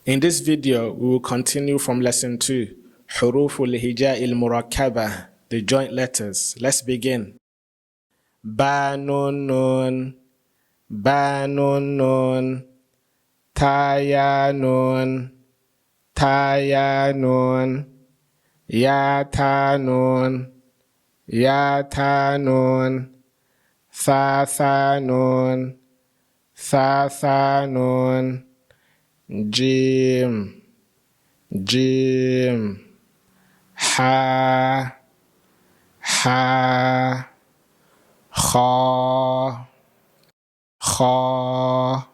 In this video, we will continue from lesson 2, حروف الهجاء المركبة, the joint letters. Let's begin. Ba nun nun, ba nun nun, ta ya nun, ta ya nun, ya ta nun, ya ta nun, tha nun, tha nun, jim, jim, ha, ha, kha, kha,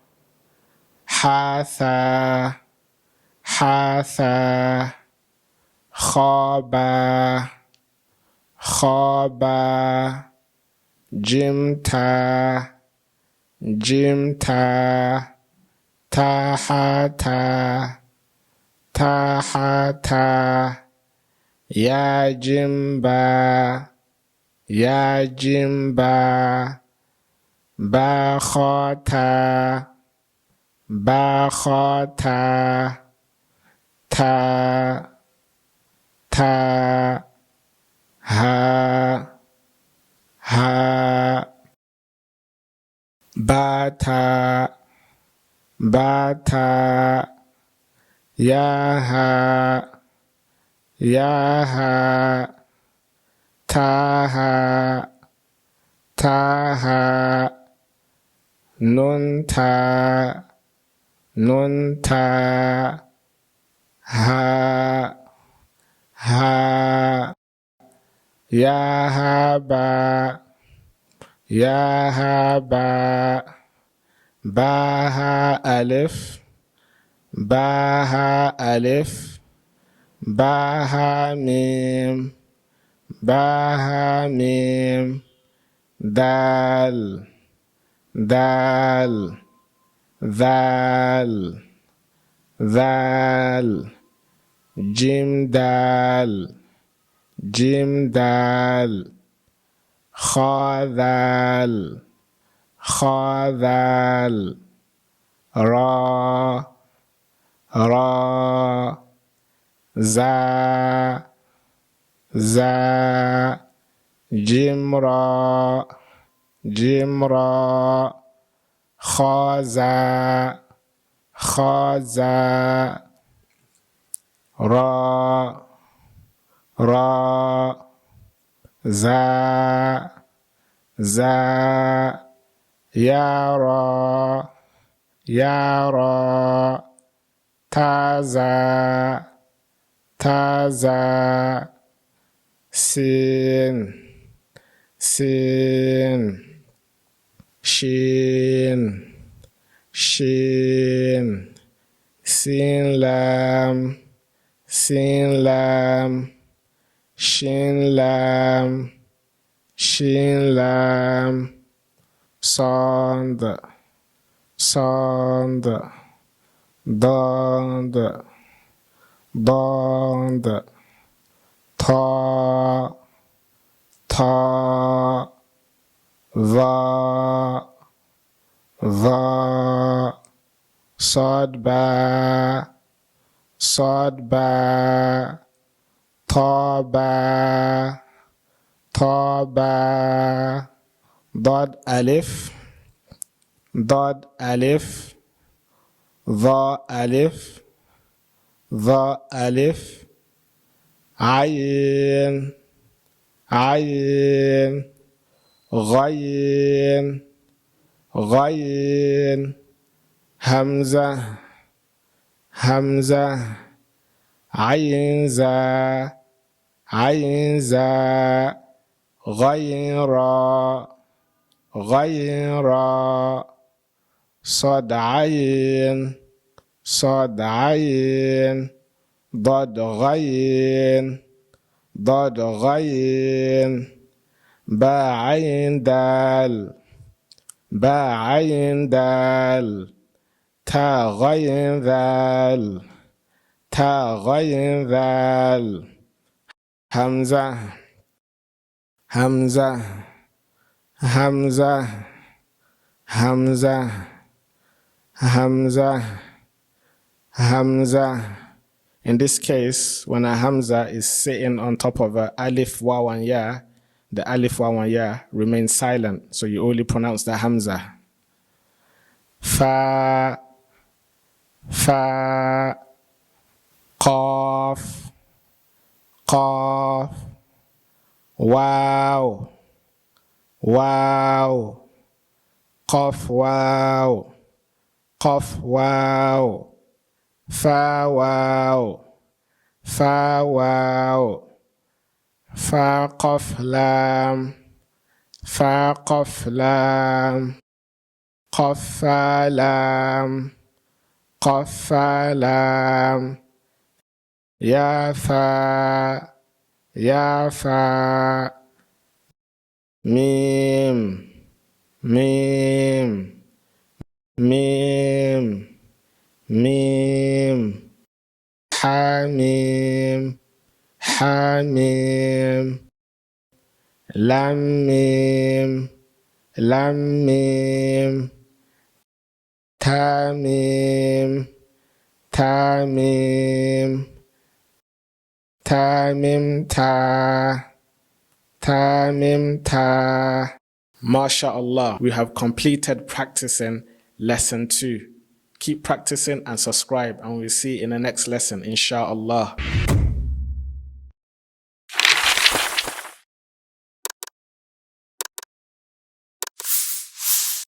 hatha, hatha, khaba, khaba, jimta, jimta, tahata, tahata, ya jimba, ya jimba, bakhata, bakhata, ta, ta, ha, ha, bata, bata, yaha, yaha, taha, taha, nunta, nunta, ha, ha, yahaba, yahaba, baha alif, baha alif, baha mim, baha mim, dal, dal, ذال, ذال, جيم دال, جيم دال, خا ذال, خا ذال, را, را, زا, زا, جيم را, جيم را, خازا, خازا, را, را, زا, زا, یارا, یارا, تازا, تازا, سین, سین, شین, شین, سین لام, سین لام, شین لام, شین لام, صاد, صاد, ضاد, ضاد, تا, تا, ظا, ظا, صاد با, صاد با, تا با, تا با, ضاد ألف, ضاد ألف, ظا ألف, ظا ألف, عين, عين, غين, غين, همزة, همزة, عين زا, عين زا, غين را, غين را, صاد عين, صاد عين, ضاد غين, ضاد غين, با عين دال, با عين دال, تا غين ذال, تا غين ذال, همزة, همزة, همزة, همزة, همزة, Hamza. In this case, when a Hamza is sitting on top of a alif, waw, and ya, the alif, waw, and ya remains silent. So you only pronounce the Hamza. Fa, fa, qaf, qaf, wow, wow, qaf, wow, qaf, wow, fa, wow, fa, wow, fa, qaf, lam, fa, qaf, lam, qaf, fa, lam, qaf, fa, lam, ya, fa, ya, fa, mim, mim, mim, mim, hamim, hamim, lam mim, lam mim, tamim, tamim, tamim ta, tamim ta. MashaAllah, we have completed practicing lesson 2. Keep practicing and subscribe, and we'll see you in the next lesson, inshallah.